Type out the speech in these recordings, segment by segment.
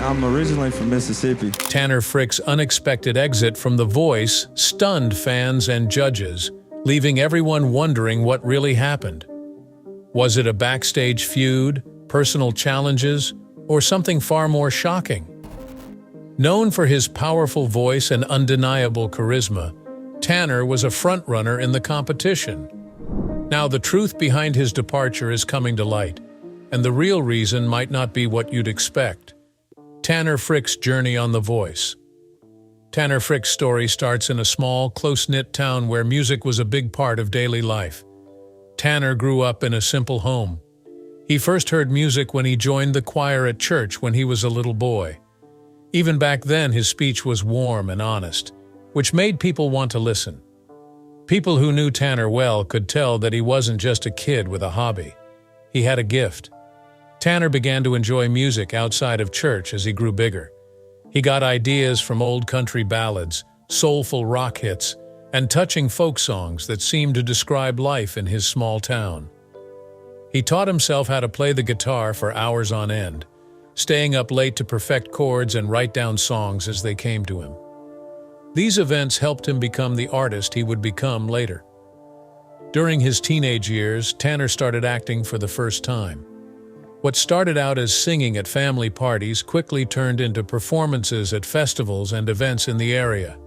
I'm originally from Mississippi. Tanner Frick's unexpected exit from The Voice stunned fans and judges, leaving everyone wondering what really happened. Was it a backstage feud, personal challenges, or something far more shocking? Known for his powerful voice and undeniable charisma, Tanner was a frontrunner in the competition. Now the truth behind his departure is coming to light, and the real reason might not be what you'd expect. Tanner Frick's journey on The Voice. Tanner Frick's story starts in a small, close-knit town where music was a big part of daily life. Tanner grew up in a simple home. He first heard music when he joined the choir at church when he was a little boy. Even back then, his speech was warm and honest, which made people want to listen. People who knew Tanner well could tell that he wasn't just a kid with a hobby. He had a gift. Tanner began to enjoy music outside of church as he grew bigger. He got ideas from old country ballads, soulful rock hits, and touching folk songs that seemed to describe life in his small town. He taught himself how to play the guitar for hours on end, staying up late to perfect chords and write down songs as they came to him. These events helped him become the artist he would become later. During his teenage years, Tanner started acting for the first time. What started out as singing at family parties quickly turned into performances at festivals and events in the area.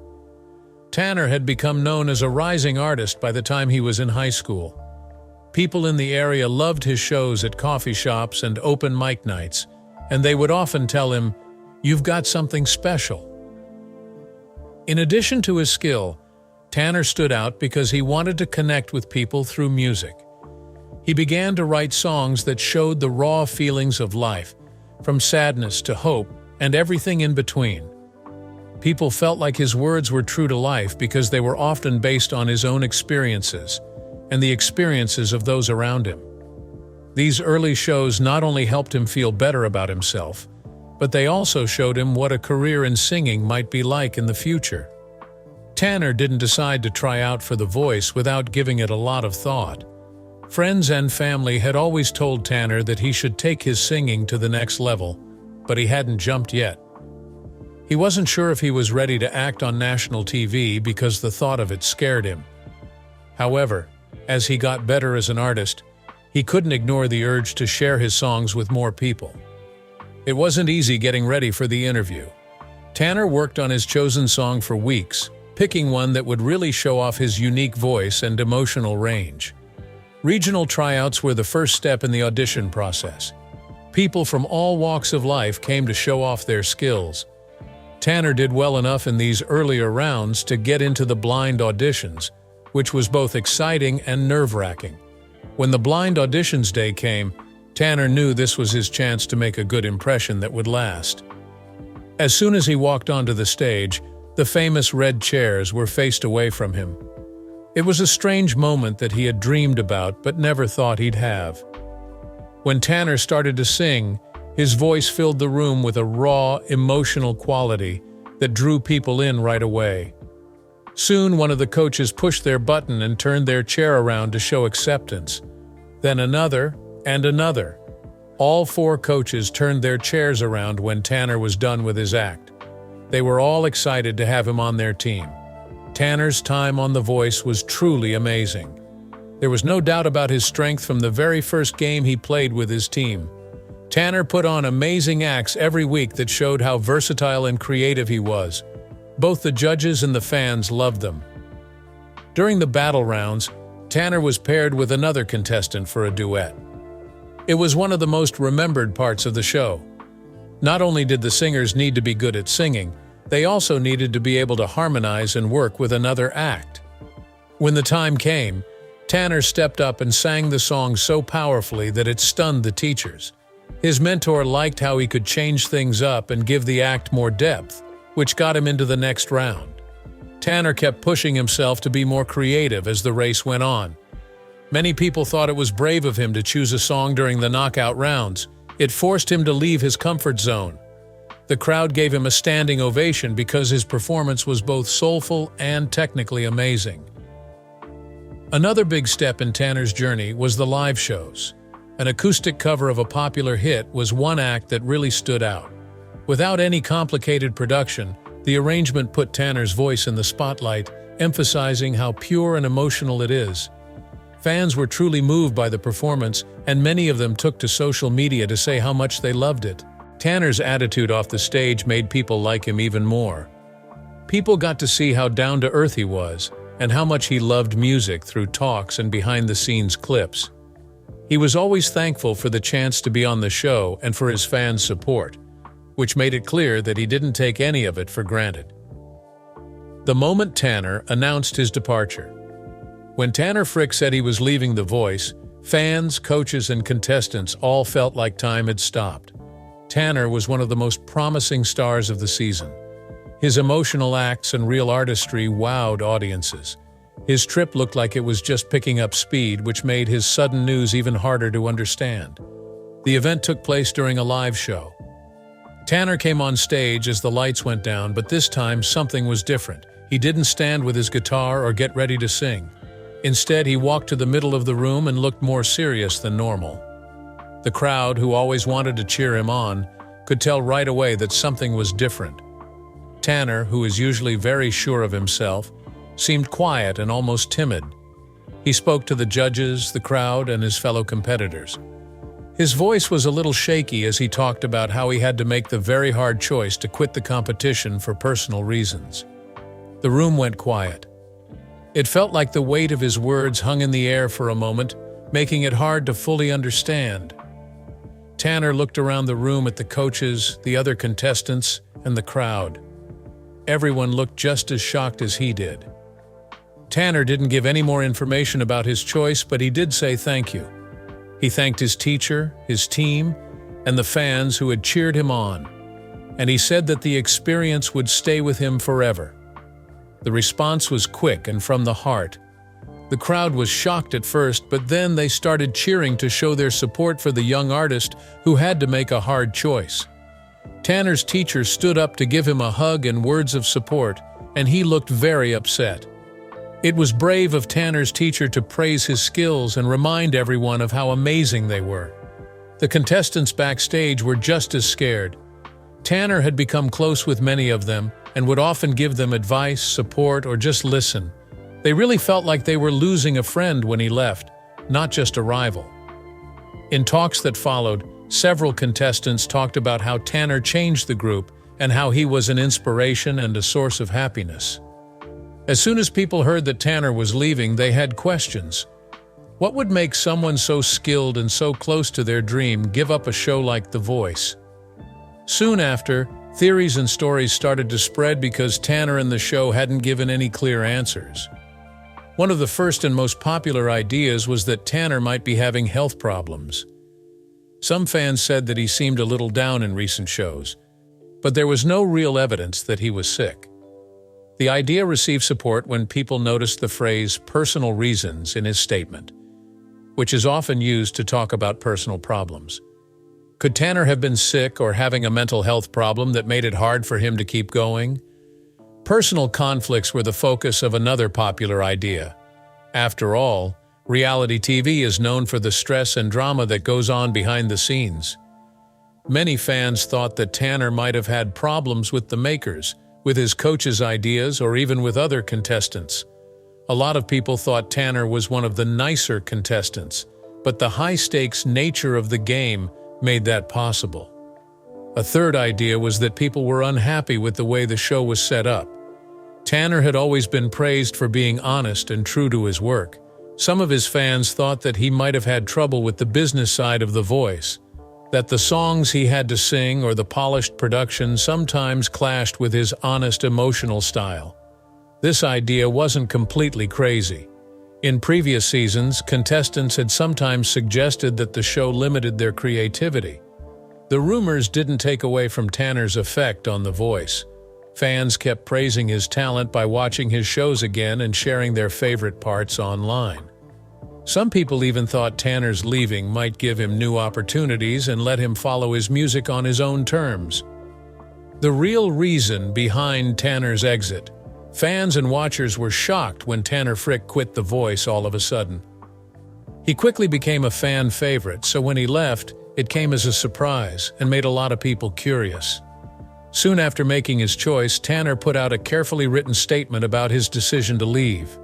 Tanner had become known as a rising artist by the time he was in high school. People in the area loved his shows at coffee shops and open mic nights, and they would often tell him, "You've got something special." In addition to his skill, Tanner stood out because he wanted to connect with people through music. He began to write songs that showed the raw feelings of life, from sadness to hope and everything in between. People felt like his words were true to life because they were often based on his own experiences and the experiences of those around him. These early shows not only helped him feel better about himself, but they also showed him what a career in singing might be like in the future. Tanner didn't decide to try out for The Voice without giving it a lot of thought. Friends and family had always told Tanner that he should take his singing to the next level, but he hadn't jumped yet. He wasn't sure if he was ready to act on national TV because the thought of it scared him. However, as he got better as an artist, he couldn't ignore the urge to share his songs with more people. It wasn't easy getting ready for the interview. Tanner worked on his chosen song for weeks, picking one that would really show off his unique voice and emotional range. Regional tryouts were the first step in the audition process. People from all walks of life came to show off their skills. Tanner did well enough in these earlier rounds to get into the blind auditions, which was both exciting and nerve-wracking. When the blind auditions day came, Tanner knew this was his chance to make a good impression that would last. As soon as he walked onto the stage, the famous red chairs were faced away from him. It was a strange moment that he had dreamed about but never thought he'd have. When Tanner started to sing, his voice filled the room with a raw, emotional quality that drew people in right away. Soon, one of the coaches pushed their button and turned their chair around to show acceptance. Then another and another. All 4 coaches turned their chairs around when Tanner was done with his act. They were all excited to have him on their team. Tanner's time on The Voice was truly amazing. There was no doubt about his strength from the very first game he played with his team. Tanner put on amazing acts every week that showed how versatile and creative he was. Both the judges and the fans loved them. During the battle rounds, Tanner was paired with another contestant for a duet. It was one of the most remembered parts of the show. Not only did the singers need to be good at singing, they also needed to be able to harmonize and work with another act. When the time came, Tanner stepped up and sang the song so powerfully that it stunned the teachers. His mentor liked how he could change things up and give the act more depth, which got him into the next round. Tanner kept pushing himself to be more creative as the race went on. Many people thought it was brave of him to choose a song during the knockout rounds. It forced him to leave his comfort zone. The crowd gave him a standing ovation because his performance was both soulful and technically amazing. Another big step in Tanner's journey was the live shows. An acoustic cover of a popular hit was one act that really stood out. Without any complicated production, the arrangement put Tanner's voice in the spotlight, emphasizing how pure and emotional it is. Fans were truly moved by the performance, and many of them took to social media to say how much they loved it. Tanner's attitude off the stage made people like him even more. People got to see how down-to-earth he was, and how much he loved music through talks and behind-the-scenes clips. He was always thankful for the chance to be on the show and for his fans' support, which made it clear that he didn't take any of it for granted. The moment Tanner announced his departure. When Tanner Frick said he was leaving The Voice, fans, coaches, and contestants all felt like time had stopped. Tanner was one of the most promising stars of the season. His emotional acts and real artistry wowed audiences. His trip looked like it was just picking up speed, which made his sudden news even harder to understand. The event took place during a live show. Tanner came on stage as the lights went down, but this time something was different. He didn't stand with his guitar or get ready to sing. Instead, he walked to the middle of the room and looked more serious than normal. The crowd, who always wanted to cheer him on, could tell right away that something was different. Tanner, who is usually very sure of himself, seemed quiet and almost timid. He spoke to the judges, the crowd, and his fellow competitors. His voice was a little shaky as he talked about how he had to make the very hard choice to quit the competition for personal reasons. The room went quiet. It felt like the weight of his words hung in the air for a moment, making it hard to fully understand. Tanner looked around the room at the coaches, the other contestants, and the crowd. Everyone looked just as shocked as he did. Tanner didn't give any more information about his choice, but he did say thank you. He thanked his teacher, his team, and the fans who had cheered him on, and he said that the experience would stay with him forever. The response was quick and from the heart. The crowd was shocked at first, but then they started cheering to show their support for the young artist who had to make a hard choice. Tanner's teacher stood up to give him a hug and words of support, and he looked very upset. It was brave of Tanner's teacher to praise his skills and remind everyone of how amazing they were. The contestants backstage were just as scared. Tanner had become close with many of them and would often give them advice, support, or just listen. They really felt like they were losing a friend when he left, not just a rival. In talks that followed, several contestants talked about how Tanner changed the group and how he was an inspiration and a source of happiness. As soon as people heard that Tanner was leaving, they had questions. What would make someone so skilled and so close to their dream give up a show like The Voice? Soon after, theories and stories started to spread because Tanner and the show hadn't given any clear answers. One of the first and most popular ideas was that Tanner might be having health problems. Some fans said that he seemed a little down in recent shows, but there was no real evidence that he was sick. The idea received support when people noticed the phrase "personal reasons" in his statement, which is often used to talk about personal problems. Could Tanner have been sick or having a mental health problem that made it hard for him to keep going? Personal conflicts were the focus of another popular idea. After all, reality TV is known for the stress and drama that goes on behind the scenes. Many fans thought that Tanner might have had problems with the makers, with his coach's ideas, or even with other contestants. A lot of people thought Tanner was one of the nicer contestants, but the high-stakes nature of the game made that possible. A third idea was that people were unhappy with the way the show was set up. Tanner had always been praised for being honest and true to his work. Some of his fans thought that he might have had trouble with the business side of The Voice, that the songs he had to sing or the polished production sometimes clashed with his honest, emotional style. This idea wasn't completely crazy. In previous seasons, contestants had sometimes suggested that the show limited their creativity. The rumors didn't take away from Tanner's effect on The Voice. Fans kept praising his talent by watching his shows again and sharing their favorite parts online. Some people even thought Tanner's leaving might give him new opportunities and let him follow his music on his own terms. The real reason behind Tanner's exit. Fans and watchers were shocked when Tanner Frick quit The Voice all of a sudden. He quickly became a fan favorite, so when he left, it came as a surprise and made a lot of people curious. Soon after making his choice, Tanner put out a carefully written statement about his decision to leave.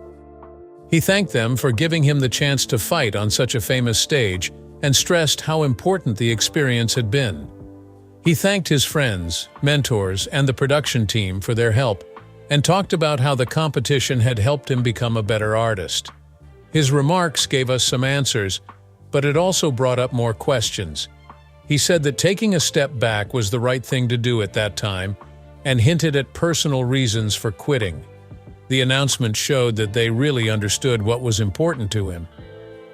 He thanked them for giving him the chance to fight on such a famous stage and stressed how important the experience had been. He thanked his friends, mentors, and the production team for their help and talked about how the competition had helped him become a better artist. His remarks gave us some answers, but it also brought up more questions. He said that taking a step back was the right thing to do at that time and hinted at personal reasons for quitting. The announcement showed that they really understood what was important to him.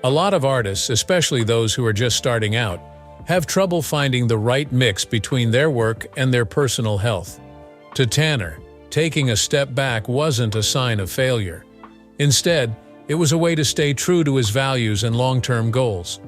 A lot of artists, especially those who are just starting out, have trouble finding the right mix between their work and their personal health. To Tanner, taking a step back wasn't a sign of failure. Instead, it was a way to stay true to his values and long-term goals.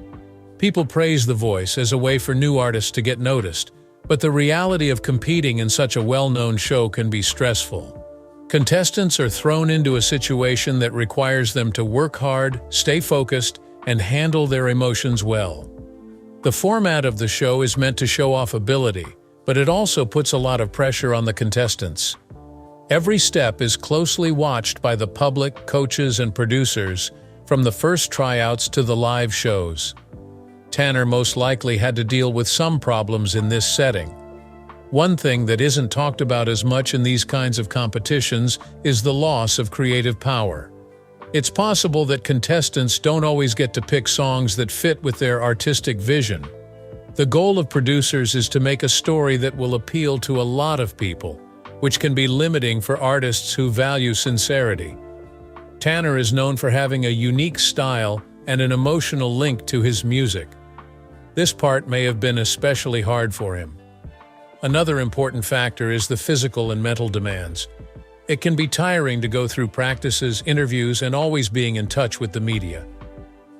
People praise The Voice as a way for new artists to get noticed, but the reality of competing in such a well-known show can be stressful. Contestants are thrown into a situation that requires them to work hard, stay focused, and handle their emotions well. The format of the show is meant to show off ability, but it also puts a lot of pressure on the contestants. Every step is closely watched by the public, coaches, and producers, from the first tryouts to the live shows. Tanner most likely had to deal with some problems in this setting. One thing that isn't talked about as much in these kinds of competitions is the loss of creative power. It's possible that contestants don't always get to pick songs that fit with their artistic vision. The goal of producers is to make a story that will appeal to a lot of people, which can be limiting for artists who value sincerity. Tanner is known for having a unique style and an emotional link to his music. This part may have been especially hard for him. Another important factor is the physical and mental demands. It can be tiring to go through practices, interviews, and always being in touch with the media.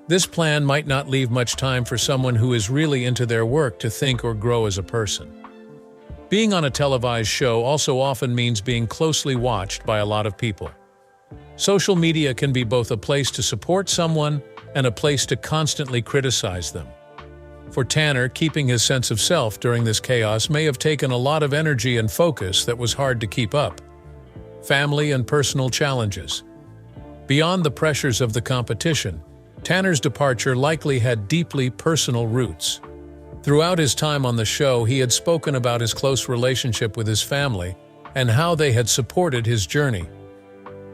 This plan might not leave much time for someone who is really into their work to think or grow as a person. Being on a televised show also often means being closely watched by a lot of people. Social media can be both a place to support someone and a place to constantly criticize them. For Tanner, keeping his sense of self during this chaos may have taken a lot of energy and focus that was hard to keep up. Family and personal challenges. Beyond the pressures of the competition, Tanner's departure likely had deeply personal roots. Throughout his time on the show, he had spoken about his close relationship with his family and how they had supported his journey.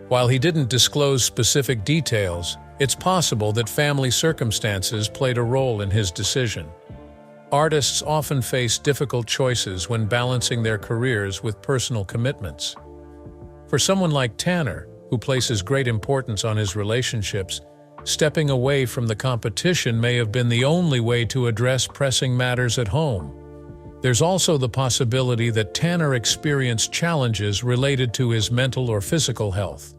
While he didn't disclose specific details, it's possible that family circumstances played a role in his decision. Artists often face difficult choices when balancing their careers with personal commitments. For someone like Tanner, who places great importance on his relationships, stepping away from the competition may have been the only way to address pressing matters at home. There's also the possibility that Tanner experienced challenges related to his mental or physical health.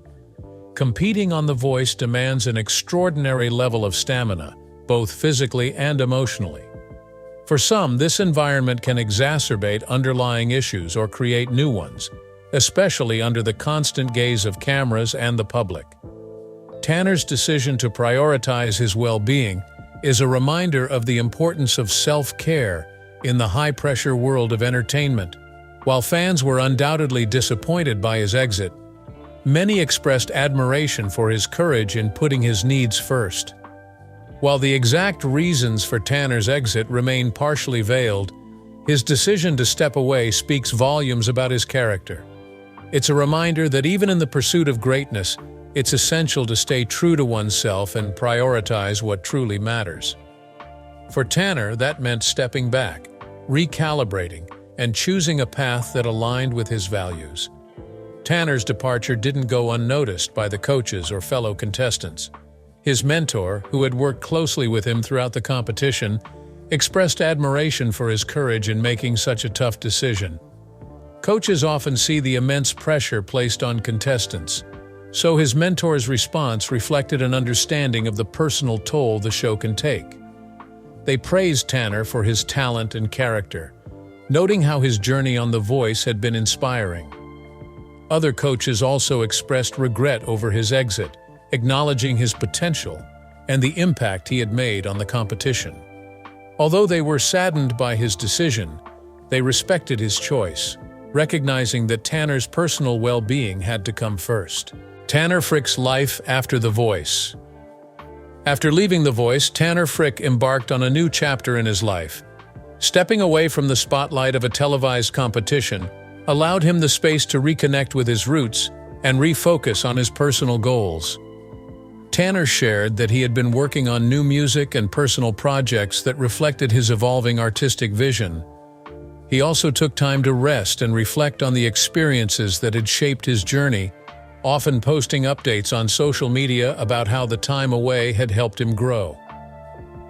Competing on The Voice demands an extraordinary level of stamina, both physically and emotionally. For some, this environment can exacerbate underlying issues or create new ones, especially under the constant gaze of cameras and the public. Tanner's decision to prioritize his well-being is a reminder of the importance of self-care in the high-pressure world of entertainment. While fans were undoubtedly disappointed by his exit, many expressed admiration for his courage in putting his needs first. While the exact reasons for Tanner's exit remain partially veiled, his decision to step away speaks volumes about his character. It's a reminder that even in the pursuit of greatness, it's essential to stay true to oneself and prioritize what truly matters. For Tanner, that meant stepping back, recalibrating, and choosing a path that aligned with his values. Tanner's departure didn't go unnoticed by the coaches or fellow contestants. His mentor, who had worked closely with him throughout the competition, expressed admiration for his courage in making such a tough decision. Coaches often see the immense pressure placed on contestants, so his mentor's response reflected an understanding of the personal toll the show can take. They praised Tanner for his talent and character, noting how his journey on The Voice had been inspiring. Other coaches also expressed regret over his exit, acknowledging his potential and the impact he had made on the competition. Although they were saddened by his decision, they respected his choice. recognizing that Tanner's personal well-being had to come first. Tanner Frick's life after The Voice. After leaving The Voice, Tanner Frick embarked on a new chapter in his life. Stepping away from the spotlight of a televised competition allowed him the space to reconnect with his roots and refocus on his personal goals. Tanner shared that he had been working on new music and personal projects that reflected his evolving artistic vision. He also took time to rest and reflect on the experiences that had shaped his journey, often posting updates on social media about how the time away had helped him grow.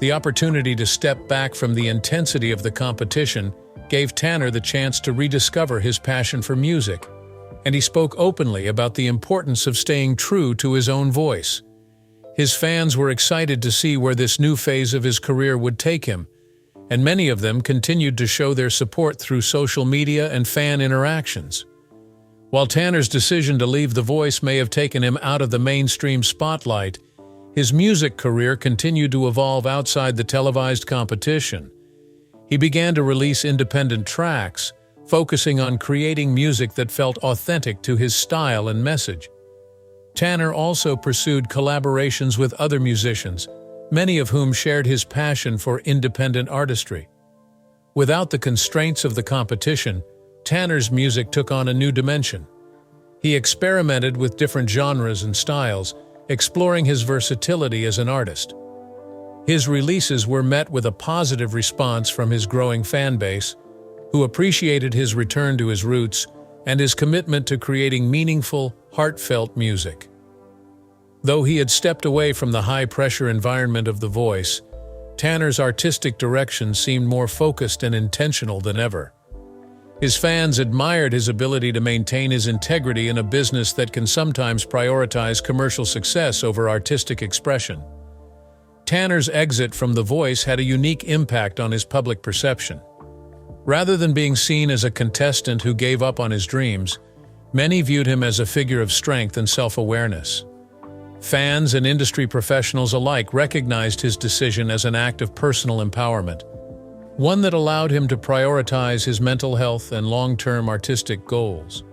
The opportunity to step back from the intensity of the competition gave Tanner the chance to rediscover his passion for music, and he spoke openly about the importance of staying true to his own voice. His fans were excited to see where this new phase of his career would take him, and many of them continued to show their support through social media and fan interactions. While Tanner's decision to leave The Voice may have taken him out of the mainstream spotlight, his music career continued to evolve outside the televised competition. He began to release independent tracks, focusing on creating music that felt authentic to his style and message. Tanner also pursued collaborations with other musicians, many of whom shared his passion for independent artistry. Without the constraints of the competition, Tanner's music took on a new dimension. He experimented with different genres and styles, exploring his versatility as an artist. His releases were met with a positive response from his growing fan base, who appreciated his return to his roots and his commitment to creating meaningful, heartfelt music. Though he had stepped away from the high-pressure environment of The Voice, Tanner's artistic direction seemed more focused and intentional than ever. His fans admired his ability to maintain his integrity in a business that can sometimes prioritize commercial success over artistic expression. Tanner's exit from The Voice had a unique impact on his public perception. Rather than being seen as a contestant who gave up on his dreams, many viewed him as a figure of strength and self-awareness. Fans and industry professionals alike recognized his decision as an act of personal empowerment, one that allowed him to prioritize his mental health and long-term artistic goals.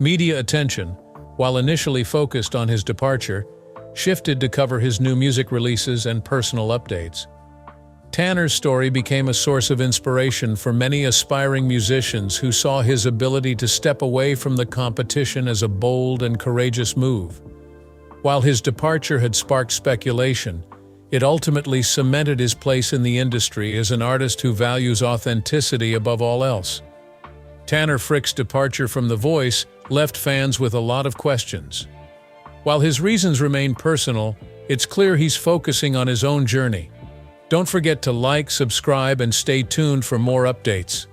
Media attention, while initially focused on his departure, shifted to cover his new music releases and personal updates. Tanner's story became a source of inspiration for many aspiring musicians who saw his ability to step away from the competition as a bold and courageous move. While his departure had sparked speculation, it ultimately cemented his place in the industry as an artist who values authenticity above all else. Tanner Frick's departure from The Voice left fans with a lot of questions. While his reasons remain personal, it's clear he's focusing on his own journey. Don't forget to like, subscribe, and stay tuned for more updates.